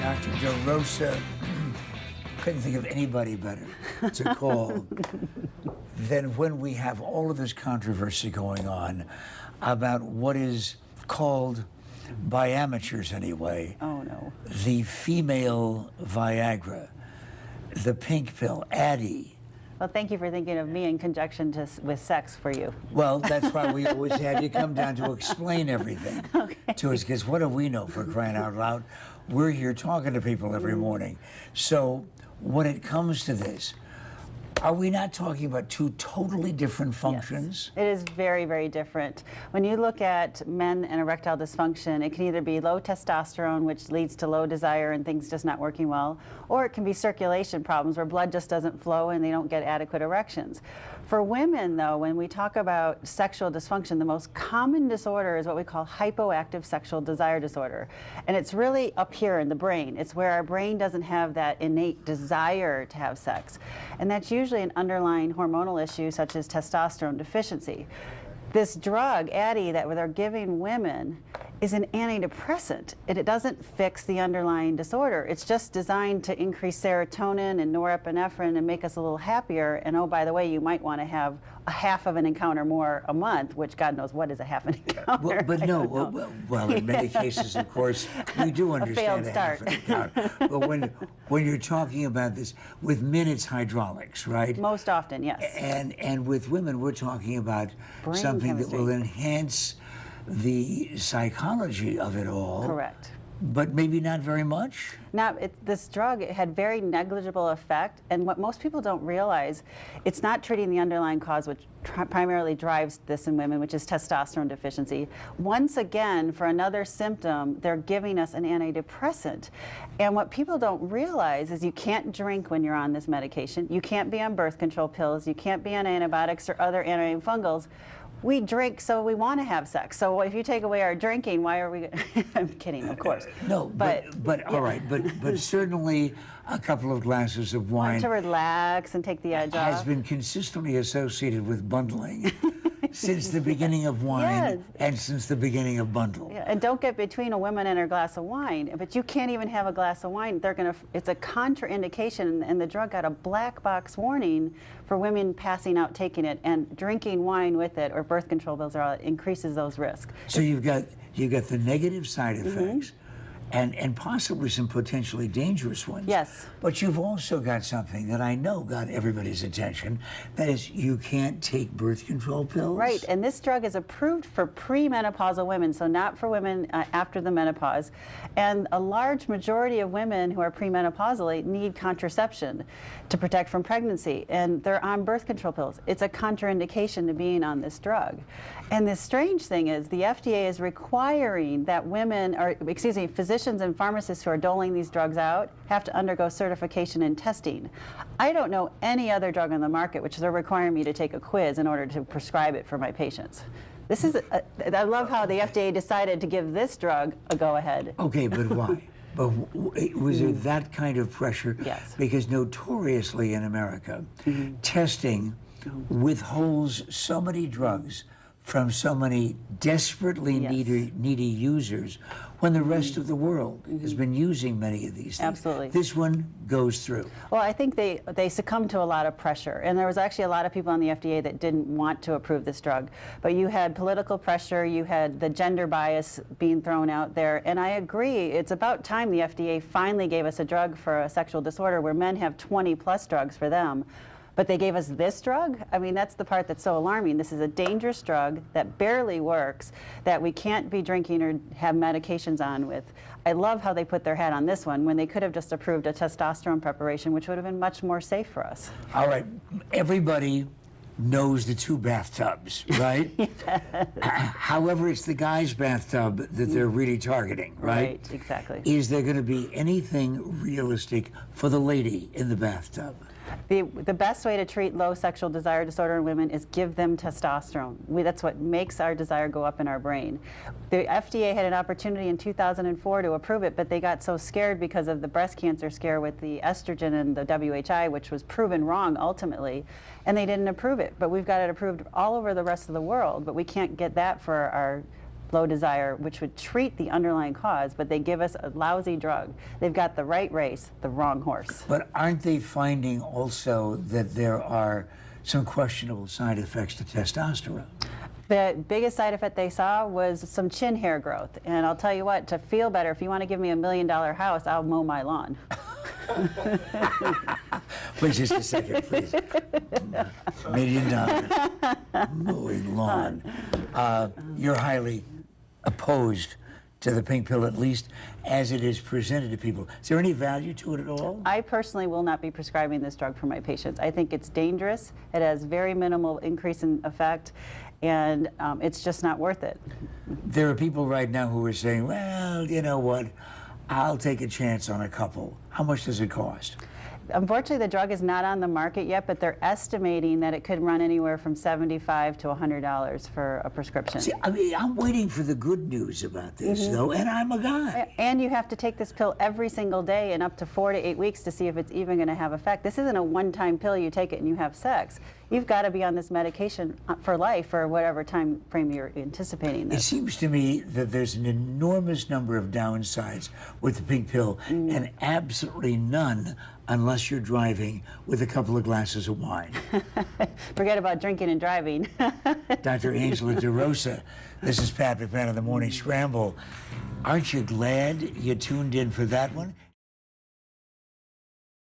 Dr. DeRosa, couldn't think of anybody better to call than when we have all of this controversy going on about what is called, by amateurs anyway, the female Viagra, the pink pill, ADDyi. Well, thank you for thinking of me in conjunction with sex for you. Well, that's why we always have you come down to explain everything to us, because what do we know, for crying out loud? We're here talking to people every morning. So when it comes to this, are we not talking about two totally different functions? Yes. It is very, very different. When you look at men and erectile dysfunction, it can either be low testosterone, which leads to low desire and things just not working well, or it can be circulation problems where blood just doesn't flow and they don't get adequate erections. For women, though, when we talk about sexual dysfunction, the most common disorder is what we call hypoactive sexual desire disorder. And it's really up here in the brain. It's where our brain doesn't have that innate desire to have sex. And that's usually an underlying hormonal issue such as testosterone deficiency. This drug, ADDyi, that they're giving women is an antidepressant. It doesn't fix the underlying disorder. It's just designed to increase serotonin and norepinephrine and make us a little happier. And oh, by the way, you might want to have a half of an encounter more a month, which God knows what is a half an encounter. Well, but no, well, in many cases, of course, we do understand a failed start. Half an encounter. But when you're talking about this, with men it's hydraulics, right? Most often, yes. And with women, we're talking about brain something chemistry that will enhance the psychology of it all. Correct. But maybe not very much? Now, this drug, it had very negligible effect, and what most people don't realize, it's not treating the underlying cause which primarily drives this in women, which is testosterone deficiency. Once again, for another symptom, they're giving us an antidepressant. And what people don't realize is you can't drink when you're on this medication, you can't be on birth control pills, you can't be on antibiotics or other antifungals. We drink so we want to have sex. So if you take away our drinking, why are we? I'm kidding, of course. No, but yeah. All right, but certainly a couple of glasses of wine to relax and take the edge off has been consistently associated with bundling since the beginning of wine and since the beginning of bundle. Yeah, and don't get between a woman and her glass of wine. But you can't even have a glass of wine. It's a contraindication, and the drug got a black box warning for women passing out taking it, and drinking wine with it or birth control pills increases those risks. So you've got the negative side effects. And possibly some potentially dangerous ones. Yes. But you've also got something that I know got everybody's attention. That is, you can't take birth control pills. Right, and this drug is approved for premenopausal women, so not for women after the menopause. And a large majority of women who are premenopausally need contraception to protect from pregnancy, and they're on birth control pills. It's a contraindication to being on this drug. And the strange thing is the FDA is requiring that women, or excuse me, physicians and pharmacists who are doling these drugs out have to undergo certification and testing. I don't know any other drug on the market which they're requiring me to take a quiz in order to prescribe it for my patients. This is, I love how the FDA decided to give this drug a go-ahead. Okay, but why? But was there that kind of pressure? Yes. Because notoriously in America, testing withholds so many drugs from so many desperately needy users, when the rest of the world has been using many of these things. Absolutely. This one goes through. Well, I think they succumbed to a lot of pressure, and there was actually a lot of people on the FDA that didn't want to approve this drug. But you had political pressure, you had the gender bias being thrown out there, and I agree, it's about time the FDA finally gave us a drug for a sexual disorder where men have 20+ drugs for them. But they gave us this drug? I mean, that's the part that's so alarming. This is a dangerous drug that barely works, that we can't be drinking or have medications on with. I love how they put their hat on this one when they could have just approved a testosterone preparation, which would have been much more safe for us. All right, everybody knows the two bathtubs, right? However, it's the guy's bathtub that they're really targeting, right? Right, exactly. Is there going to be anything realistic for the lady in the bathtub? The best way to treat low sexual desire disorder in women is give them testosterone. That's what makes our desire go up in our brain. The FDA had an opportunity in 2004 to approve it, but they got so scared because of the breast cancer scare with the estrogen and the WHI, which was proven wrong ultimately, and they didn't approve it. But we've got it approved all over the rest of the world, but we can't get that for our low desire, which would treat the underlying cause, but they give us a lousy drug. They've got the right race, the wrong horse. But aren't they finding also that there are some questionable side effects to testosterone? The biggest side effect they saw was some chin hair growth. And I'll tell you what, to feel better, if you want to give me $1 million house, I'll mow my lawn. Wait just a second, please. $1 million mowing lawn. You're highly opposed to the pink pill, at least as it is presented to people. Is there any value to it at all? I personally will not be prescribing this drug for my patients. I think it's dangerous. It has very minimal increase in effect, and it's just not worth it. There are people right now who are saying, well, you know what, I'll take a chance on a couple. How much does it cost? Unfortunately, the drug is not on the market yet, but they're estimating that it could run anywhere from $75 to $100 for a prescription. See, I mean, I'm waiting for the good news about this, though, and I'm a guy. And you have to take this pill every single day and up to 4 to 8 weeks to see if it's even going to have effect. This isn't a one-time pill, you take it and you have sex. You've got to be on this medication for life or whatever time frame you're anticipating this. It seems to me that there's an enormous number of downsides with the pink pill and absolutely none unless you're driving with a couple of glasses of wine. Forget about drinking and driving. Dr. Angela DeRosa, this is Pat McMahon of the Morning Scramble. Aren't you glad you tuned in for that one?